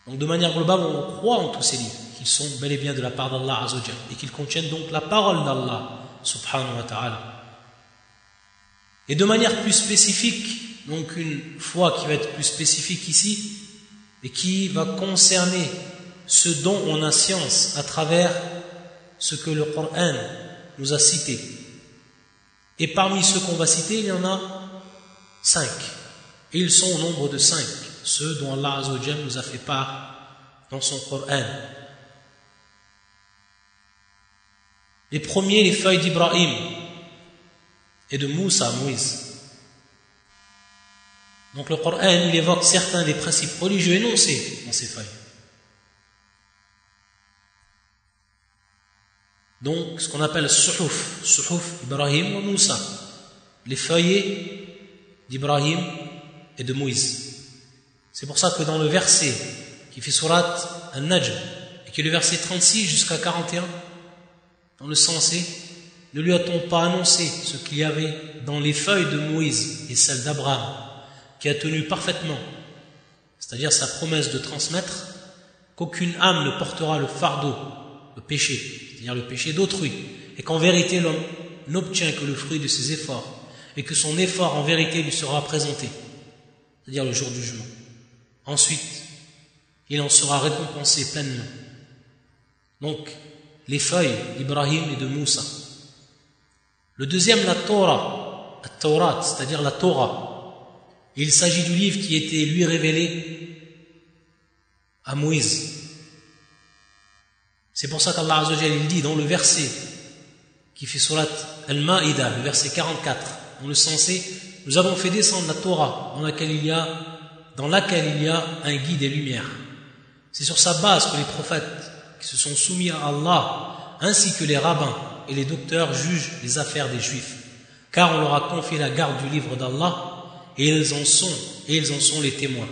Donc de manière globale, on croit en tous ces livres, qu'ils sont bel et bien de la part d'Allah Azza wa Jalla, et qu'ils contiennent donc la parole d'Allah, subhanahu wa ta'ala. Et de manière plus spécifique, donc une foi qui va être plus spécifique ici, et qui va concerner ce dont on a science à travers ce que le Coran nous a cité. Et parmi ceux qu'on va citer, il y en a 5. Et ils sont au nombre de 5, ceux dont Allah Azza wa Jalla nous a fait part dans son Coran. Les premiers, les feuilles d'Ibrahim et de Moussa, Moïse. Donc le Coran, il évoque certains des principes religieux énoncés dans ces feuilles. Donc ce qu'on appelle Suhuf Ibrahim ou Moussa, les feuillets d'Ibrahim et de Moïse. C'est pour ça que dans le verset qui fait surat An-Najm, et qui est le verset 36 jusqu'à 41, dans le sens est, ne lui a-t-on pas annoncé ce qu'il y avait dans les feuilles de Moïse et celles d'Abraham, qui a tenu parfaitement, c'est-à-dire sa promesse de transmettre, qu'aucune âme ne portera le fardeau, le péché, c'est-à-dire le péché d'autrui, et qu'en vérité l'homme n'obtient que le fruit de ses efforts, et que son effort en vérité lui sera présenté, c'est-à-dire le jour du jugement. Ensuite, il en sera récompensé pleinement. Donc, les feuilles d'Ibrahim et de Moussa. Le deuxième, la Torah, c'est-à-dire la Torah. Il s'agit du livre qui était lui révélé à Moïse. C'est pour ça qu'Allah Azza wa Jalla il dit dans le verset qui fait surat Al-Ma'ida, le verset 44, dans le sens est, nous avons fait descendre la Torah dans laquelle il y a un guide et lumière. C'est sur sa base que les prophètes qui se sont soumis à Allah, ainsi que les rabbins et les docteurs jugent les affaires des Juifs, car on leur a confié la garde du livre d'Allah, et ils en sont les témoins.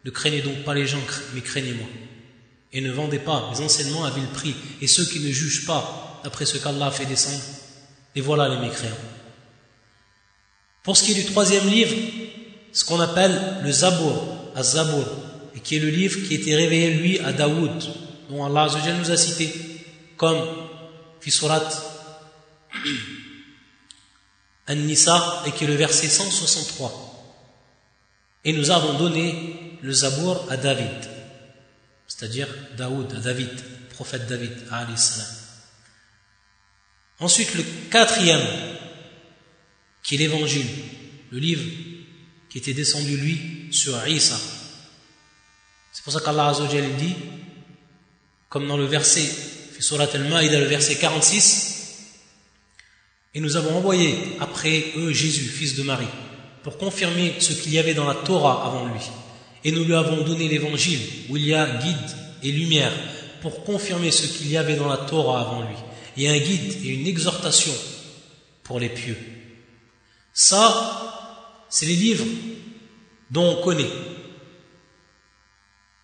Ne craignez donc pas les gens, mais craignez-moi. Et ne vendez pas les enseignements à vil prix, et ceux qui ne jugent pas d'après ce qu'Allah a fait descendre, et voilà les mécréants. Pour ce qui est du troisième livre, ce qu'on appelle le Zabour, Az-Zabour, et qui est le livre qui était révélé lui à Daoud, dont Allah Azza wa Jalla nous a cité, comme fi surat An-Nisa, et qui est le verset 163. Et nous avons donné le Zabour à David, c'est-à-dire Daoud, à David, prophète David, alayhi salam. Ensuite, le quatrième, qui est l'évangile, le livre qui était descendu lui sur Isa. C'est pour ça qu'Allah Azza wa Jalla dit, comme dans le verset, surat Al-Ma'ida, le verset 46, et nous avons envoyé après eux Jésus, fils de Marie, pour confirmer ce qu'il y avait dans la Torah avant lui. Et nous lui avons donné l'évangile, où il y a guide et lumière, pour confirmer ce qu'il y avait dans la Torah avant lui. Et un guide et une exhortation pour les pieux. Ça, c'est les livres dont on connaît.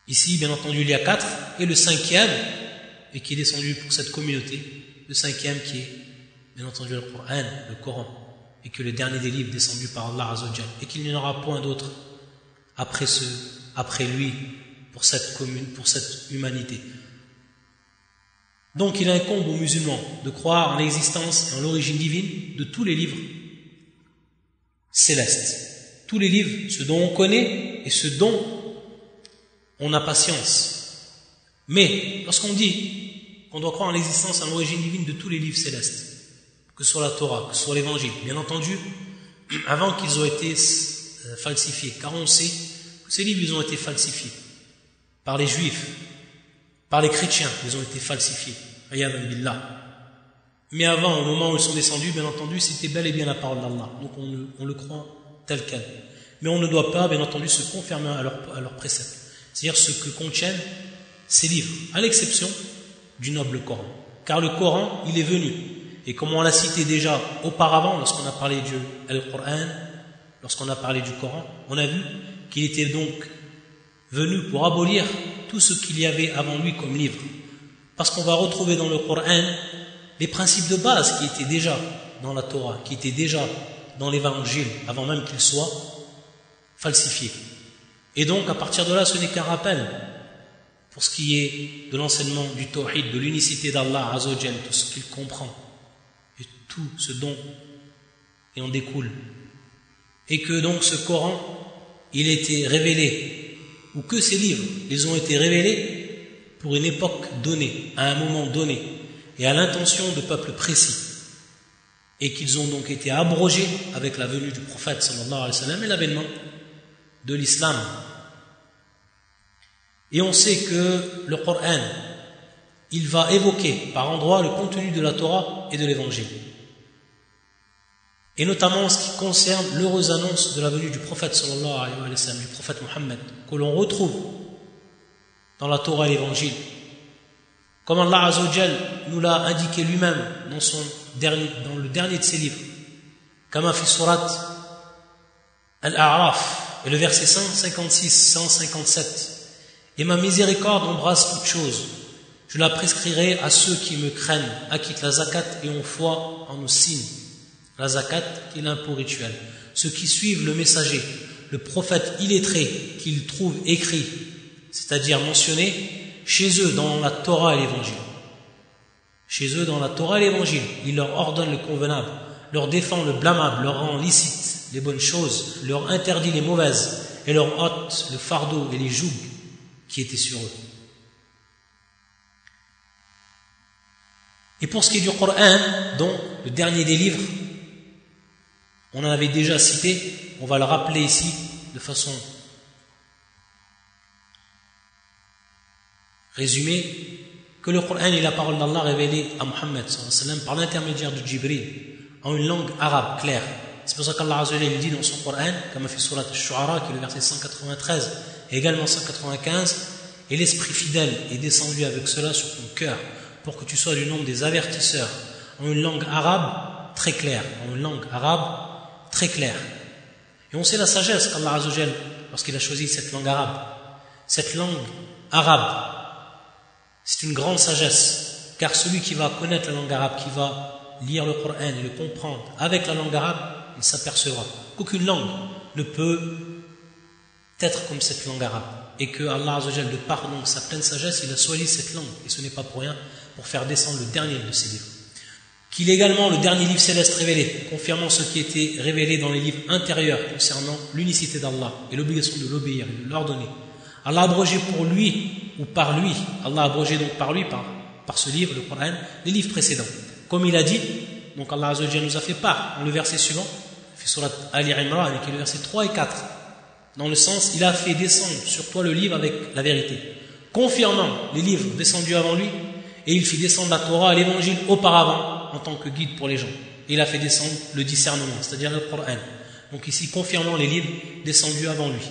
Ici, bien entendu, il y a 4, et le 5e, et qui est descendu pour cette communauté, le 5e qui est, bien entendu, le Coran, et que le dernier des livres descendus par Allah Azza wa Jalla, et qu'il n'y en aura point d'autre après lui, pour cette commune, pour cette humanité. Donc il incombe aux musulmans de croire en l'existence et en l'origine divine de tous les livres célestes. Tous les livres, ceux dont on connaît et ceux dont on a patience. Mais lorsqu'on dit qu'on doit croire en l'existence et en l'origine divine de tous les livres célestes, que ce soit la Torah, que ce soit l'évangile, bien entendu, avant qu'ils aient été falsifiés, car on sait que ces livres ils ont été falsifiés par les juifs, par les chrétiens, ils ont été falsifiés. Mais avant, au moment où ils sont descendus, bien entendu, c'était bel et bien la parole d'Allah. Donc on le croit tel quel. Mais on ne doit pas, bien entendu, se confirmer à leurs préceptes. C'est-à-dire ce que contiennent ces livres, à l'exception du noble Coran. Car le Coran, il est venu. Et comme on l'a cité déjà auparavant, lorsqu'on a parlé du Coran, lorsqu'on a parlé du Coran, on a vu qu'il était donc venu pour abolir tout ce qu'il y avait avant lui comme livre. Parce qu'on va retrouver dans le Coran les principes de base qui étaient déjà dans la Torah, qui étaient déjà dans l'évangile, avant même qu'ils soient falsifiés. Et donc, à partir de là, ce n'est qu'un rappel pour ce qui est de l'enseignement du tawhid, de l'unicité d'Allah Azza wa Jalla, tout ce qu'il comprend et tout ce dont il en découle. Et que donc ce Coran, il a été révélé, ou que ces livres, ils ont été révélés pour une époque donnée, à un moment donné. et à l'intention de peuples précis, et qu'ils ont donc été abrogés avec la venue du prophète sallallahu alayhi wa sallam et l'avènement de l'islam. Et on sait que le Coran, il va évoquer par endroits le contenu de la Torah et de l'Évangile, et notamment en ce qui concerne l'heureuse annonce de la venue du prophète sallallahu alayhi wa sallam, du prophète Mohammed, que l'on retrouve dans la Torah et l'Évangile, comme Allah Azza wa Jal nous l'a indiqué lui-même dans le dernier de ses livres, Kama fi surat Al-A'raf, et le verset 156-157. Et ma miséricorde embrasse toutes choses. Je la prescrirai à ceux qui me craignent, acquittent la zakat et ont foi en nos signes. La zakat qui est l'impôt rituel. Ceux qui suivent le messager, le prophète illettré qu'ils trouvent écrit, c'est-à-dire mentionné, chez eux dans la Torah et l'Évangile. Chez eux dans la Torah et l'Évangile, il leur ordonne le convenable, leur défend le blâmable, leur rend licite les bonnes choses, leur interdit les mauvaises et leur ôte le fardeau et les jougs qui étaient sur eux. Et pour ce qui est du Coran, dont le dernier des livres, on en avait déjà cité, on va le rappeler ici de façon résumée, que le Coran est la parole d'Allah révélée à Muhammad par l'intermédiaire de Jibril en une langue arabe claire. C'est pour ça qu'Allah Azza wa Jalla dit dans son Coran, comme a fait surat Al-Shu'ara, qui est le verset 193 et également 195, et l'Esprit fidèle est descendu avec cela sur ton cœur pour que tu sois du nombre des avertisseurs, en une langue arabe très claire, Et on sait la sagesse qu'Allah Azza wa Jalla, lorsqu'il a choisi cette langue arabe. Cette langue arabe, c'est une grande sagesse, car celui qui va connaître la langue arabe, qui va lire le Coran et le comprendre avec la langue arabe, il s'apercevra qu'aucune langue ne peut être comme cette langue arabe, et que Allah Azza wa Jalla, de par donc sa pleine sagesse, il a choisi cette langue, et ce n'est pas pour rien, pour faire descendre le dernier de ses livres, qu'il est également le dernier livre céleste révélé, confirmant ce qui était révélé dans les livres intérieurs concernant l'unicité d'Allah et l'obligation de l'obéir et de l'ordonner. Allah a abrogé pour lui ou par lui, Allah a abrogé donc par lui, par ce livre, le Coran, les livres précédents. Comme il a dit, donc Allah Azza wa Jalla nous a fait part dans le verset suivant, surat Ali Imran, qui est le verset 3 et 4, dans le sens, il a fait descendre sur toi le livre avec la vérité, confirmant les livres descendus avant lui, et il fit descendre la Torah et l'Évangile auparavant en tant que guide pour les gens. Et il a fait descendre le discernement, c'est-à-dire le Coran. Donc ici, confirmant les livres descendus avant lui.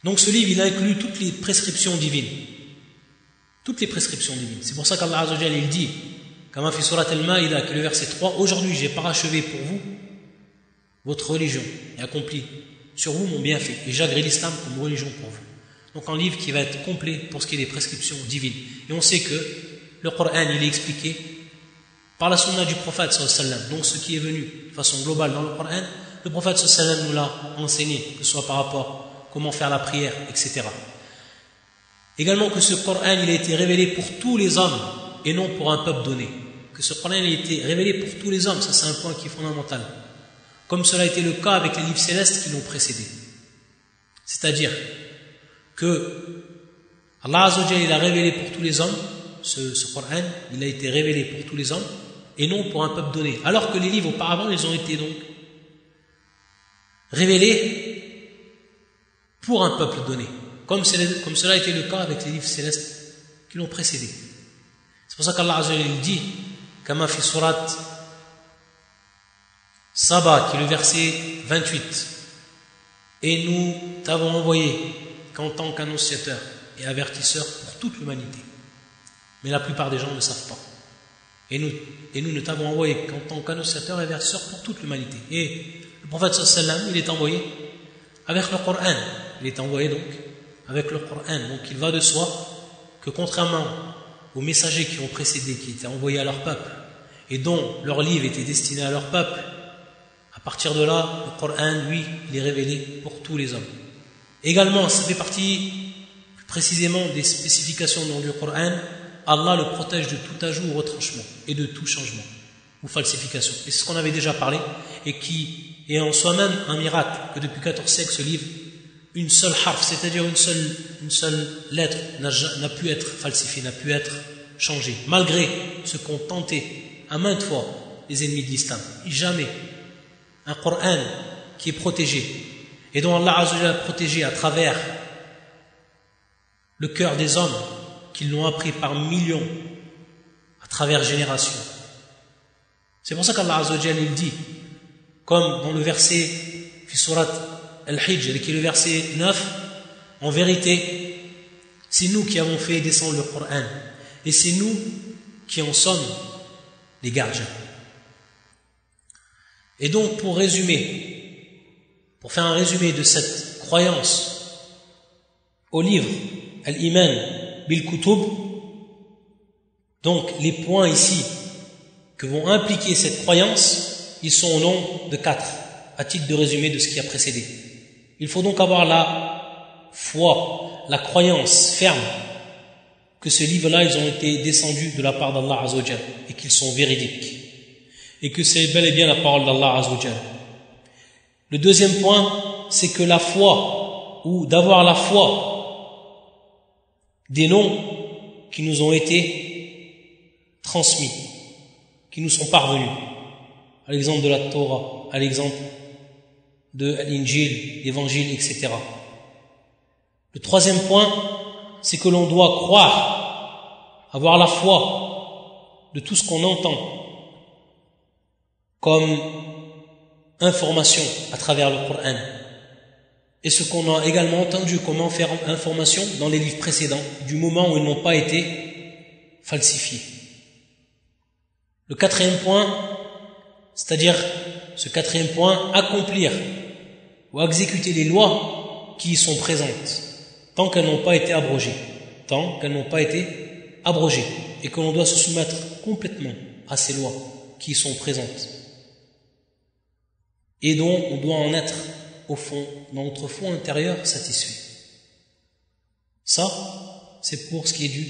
Donc ce livre, il a inclus toutes les prescriptions divines. Toutes les prescriptions divines. C'est pour ça qu'Allah Azza wa Jalla, il dit, comme a fait surat Al-Ma'idah, qui est le verset 3, aujourd'hui j'ai parachevé pour vous votre religion et accompli sur vous mon bienfait, et j'agrée l'islam comme religion pour vous. Donc un livre qui va être complet pour ce qui est des prescriptions divines. Et on sait que le Coran, il est expliqué par la sunna du prophète sallallahu alayhi wa sallam. Donc ce qui est venu de façon globale dans le Coran, le prophète sallallahu alayhi wa sallam nous l'a enseigné, que ce soit par rapport à comment faire la prière, etc. Également que ce Coran, il a été révélé pour tous les hommes et non pour un peuple donné. Que ce Coran, il a été révélé pour tous les hommes, ça c'est un point qui est fondamental. Comme cela a été le cas avec les livres célestes qui l'ont précédé. C'est-à-dire que Allah Azza wa Jalla, il a révélé pour tous les hommes, ce Coran, il a été révélé pour tous les hommes et non pour un peuple donné. Alors que les livres auparavant, ils ont été donc révélés pour un peuple donné. Comme cela a été le cas avec les livres célestes qui l'ont précédé. C'est pour ça qu'Allah Azza wa Jalla dit, comme fi surat Saba, qui est le verset 28, et nous t'avons envoyé qu'en tant qu'annonciateur et avertisseur pour toute l'humanité. Mais la plupart des gens ne savent pas. Et nous ne t'avons envoyé qu'en tant qu'annonciateur et avertisseur pour toute l'humanité. Et le prophète sallallahu alayhi wa sallam, il est envoyé avec le Coran. Il est envoyé donc avec le Coran. Donc il va de soi que contrairement aux messagers qui ont précédé, qui étaient envoyés à leur peuple, et dont leur livre était destiné à leur peuple, à partir de là, le Coran, lui, il est révélé pour tous les hommes. Également, ça fait partie plus précisément des spécifications dans le Coran, Allah le protège de tout ajout ou retranchement et de tout changement ou falsification. Et c'est ce qu'on avait déjà parlé et qui est en soi-même un miracle que depuis 14 siècles ce livre, une seule harf, c'est-à-dire une seule lettre n'a pu être falsifiée, n'a pu être changé, malgré ce qu'ont tenté à maintes fois les ennemis de l'islam. Jamais un Coran qui est protégé et dont Allah Azza wa Jalla a protégé à travers le cœur des hommes qui l'ont appris par millions, à travers générations. C'est pour ça qu'Allah Azza wa Jalla il dit, comme dans le verset fi surat Al-Hijr, qui est le verset 9, en vérité, c'est nous qui avons fait descendre le Coran et c'est nous qui en sommes les gardiens. Et donc, pour faire un résumé de cette croyance au livre Al-Iman bil-Kutub, donc les points ici que vont impliquer cette croyance, ils sont au nombre de 4, à titre de résumé de ce qui a précédé. Il faut donc avoir la foi, la croyance ferme que ce livre-là, ils ont été descendus de la part d'Allah Azza wa Jalla et qu'ils sont véridiques et que c'est bel et bien la parole d'Allah Azza wa Jalla. Le deuxième point, c'est que la foi, ou d'avoir la foi des noms qui nous ont été transmis, qui nous sont parvenus, à l'exemple de la Torah, à l'exemple de l'Injil, l'Évangile, etc. Le troisième point, c'est que l'on doit croire, avoir la foi de tout ce qu'on entend comme information à travers le Coran et ce qu'on a également entendu comme information dans les livres précédents du moment où ils n'ont pas été falsifiés. Le quatrième point, c'est-à-dire ce quatrième point, accomplir ou exécuter les lois qui y sont présentes tant qu'elles n'ont pas été abrogées, et que l'on doit se soumettre complètement à ces lois qui y sont présentes et dont on doit en être au fond, dans notre fond intérieur, satisfait. Ça, c'est pour ce qui est du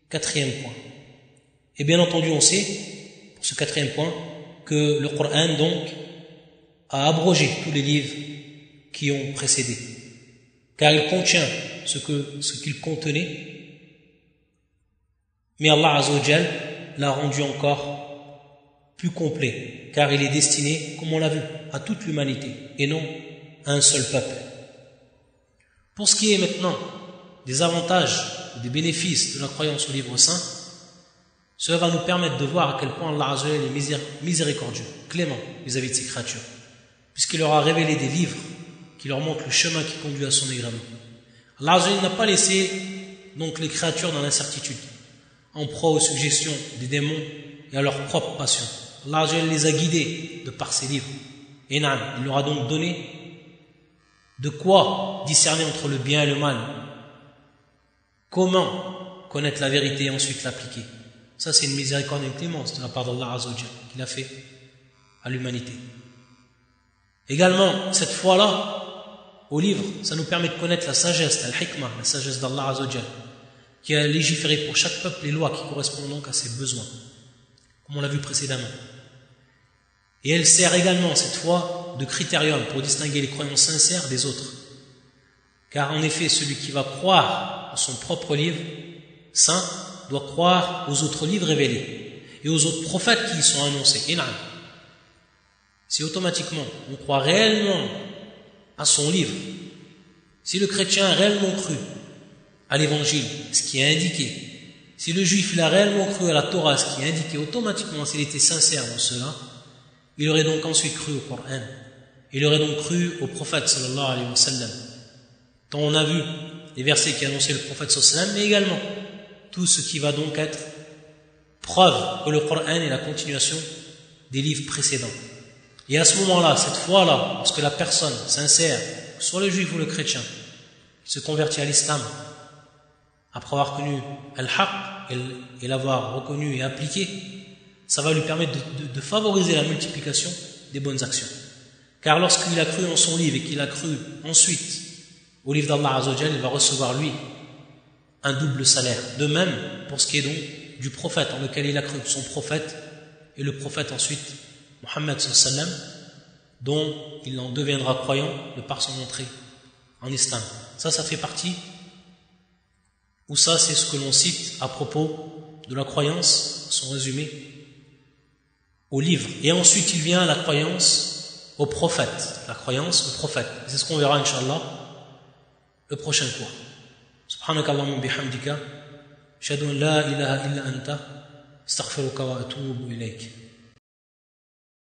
quatrième point. Et bien entendu, on sait, pour ce quatrième point, que le Coran, donc, a abrogé tous les livres qui ont précédé, car il contient ce qu'il contenait, mais Allah Azza wa Jalla l'a rendu encore plus complet, car il est destiné, comme on l'a vu, à toute l'humanité et non à un seul peuple. Pour ce qui est maintenant des avantages et des bénéfices de la croyance au livre saint, cela va nous permettre de voir à quel point Allah Azza wa Jalla est miséricordieux, clément vis-à-vis de ses créatures, puisqu'il leur a révélé des livres qui leur montrent le chemin qui conduit à son agrément. Allah Azza wa Jalla n'a pas laissé donc les créatures dans l'incertitude, en proie aux suggestions des démons et à leurs propres passions. Allah Azza wa Jalla les a guidés de par ses livres. Et il leur a donc donné de quoi discerner entre le bien et le mal, comment connaître la vérité et ensuite l'appliquer. Ça, c'est une miséricorde et une clémence de la part d'Allah Azza wa Jalla qu'il a fait à l'humanité. Également, cette foi-là au livre, ça nous permet de connaître la sagesse, al-hikmah, la sagesse d'Allah Azza wa Jalla, qui a légiféré pour chaque peuple les lois qui correspondent donc à ses besoins, comme on l'a vu précédemment. Et elle sert également, cette foi, de critérium pour distinguer les croyants sincères des autres. Car en effet, celui qui va croire à son propre livre saint doit croire aux autres livres révélés et aux autres prophètes qui y sont annoncés. Si automatiquement on croit réellement à son livre, si le chrétien a réellement cru à l'évangile, ce qui est indiqué, si le juif il a réellement cru à la Torah, ce qui est indiqué, automatiquement s'il était sincère dans cela, il aurait donc ensuite cru au Coran, il aurait donc cru au prophète sallallahu alayhi wa sallam. Tant on a vu les versets qui annonçaient le prophète sallallahu alayhi wa sallam, mais également tout ce qui va donc être preuve que le Coran est la continuation des livres précédents. Et à ce moment-là, cette foi-là, lorsque la personne sincère, soit le juif ou le chrétien, qui se convertit à l'islam, après avoir connu al-haq et l'avoir reconnu et appliqué, ça va lui permettre de favoriser la multiplication des bonnes actions. Car lorsqu'il a cru en son livre et qu'il a cru ensuite au livre d'Allah Azza wa Jalla, il va recevoir lui un double salaire. De même, pour ce qui est donc du prophète en lequel il a cru, son prophète, et le prophète ensuite, Muhammad sallallahu alayhi wa sallam, dont il en deviendra croyant de par son entrée en islam. Ça fait partie, ou ça c'est ce que l'on cite à propos de la croyance sont résumés au livre. Et ensuite, il vient la croyance au prophète. La croyance au prophète. C'est ce qu'on verra, Inch'Allah, le prochain cours. Subhanaka Allahumma bihamdika. Ashhadu an la ilaha illa anta. Astaghfiruka wa atubu ilayk.